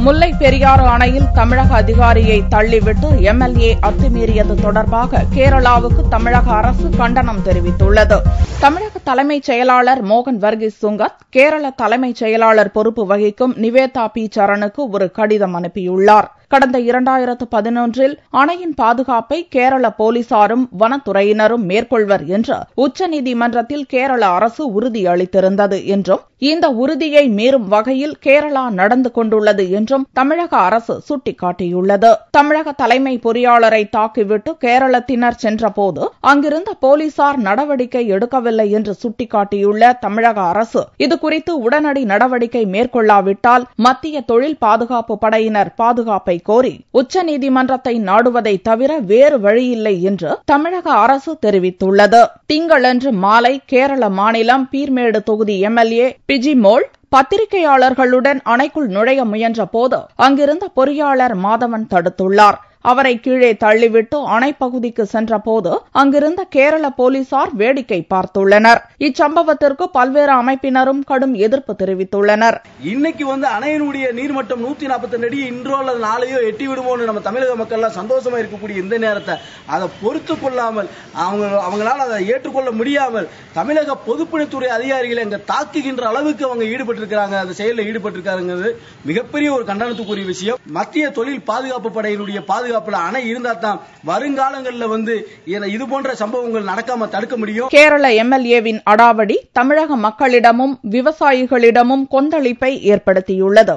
முல்லை பெரியாறு அணையில் தமிழக அதிகாரியை தள்ளிவிட்டு எம்எல்ஏ அத்துமீறியது தொடர்பாக கேரளாவுக்கு தமிழக அரசு கண்டனம் தெரிவித்துள்ளது. தமிழக தலைமைச் செயலாளர் மோகன் வர்கீஸ் சுங்கத் கேரள தலைமைச் செயலாளர் பொறுப்பு வகிக்கும் நிவேதா பி சரணுக்கு ஒரு கடிதம் அனுப்பியுள்ளார். கடந்த 2011 அணையின் பாதுகாப்பை கேரள போலீசாரும் வனத்துறையினரும் மேற்கொள்வர் என்று உச்சநீதிமன்றத்தில் கேரள அரசு உறுதியளித்திருந்தது என்றும் இந்த உறுதியை மீறும் வகையில் கேரளா நடந்து கொண்டுள்ளது என்றும் தமிழக அரசு சுட்டிக்காட்டியுள்ளது. தமிழக தலைமை பொறியாளரை தாக்கிவிட்டு கேரளத்தினர் சென்றபோது அங்கிருந்த போலீசார் நடவடிக்கை எடுக்கவில்லை என்று சுட்டிக்காட்டியுள்ள தமிழக அரசு இதுகுறித்து உடனடி நடவடிக்கை மேற்கொள்ளாவிட்டால் மத்திய தொழில் பாதுகாப்பு படையினர் பாதுகாப்பை கோரி உச்சநீதிமன்றத்தை நாடுவதை தவிர வேறு வழியில்லை என்று தமிழக அரசு தெரிவித்துள்ளது. திங்களன்று மாலை கேரள மாநிலம் பீர்மேடு தொகுதி எம்எல்ஏ பிஜிமோல் பத்திரிகையாளர்களுடன் அணைக்குள் நுழைய முயன்றபோது அங்கிருந்த பொறியாளர் மாதவன் தடுத்துள்ளார். அவரை கீழே தள்ளிவிட்டு அணைப்பகுதிக்கு சென்றபோது அங்கிருந்த கேரள போலீசார் வேடிக்கை பார்த்துள்ளனர். இச்சம்பவத்திற்கு பல்வேறு அமைப்பினரும் கடும் எதிர்ப்பு தெரிவித்துள்ளனர். இன்னைக்கு அணையினுடைய நீர்மட்டம் 142 அடி இன்றோ அல்லது நாளையோ எட்டி விடுமோன்னு நம்ம தமிழக மக்கள் சந்தோஷமா இருக்கக்கூடிய இந்த நேரத்தை அதை பொறுத்துக் கொள்ளாமல் அவங்களால அதை ஏற்றுக்கொள்ள முடியாமல் தமிழக பொதுப்பணித்துறை அதிகாரிகளை அங்க தாக்குகின்ற அளவுக்கு அவங்க ஈடுபட்டிருக்கிறாங்க. அந்த செயலில் ஈடுபட்டிருக்காங்கிறது மிகப்பெரிய ஒரு கண்டனத்துக்குரிய விஷயம். மத்திய தொழில் பாதுகாப்பு படையினுடைய பாதுகாப்பு அணை இருந்தா தான் வருங்காலங்களில் இது போன்ற சம்பவங்கள் நடக்காம தடுக்க முடியும். கேரள எம்எல்ஏவின் அடாவடி தமிழக மக்களிடமும் விவசாயிகளிடமும் கொந்தளிப்பை ஏற்படுத்தியுள்ளது.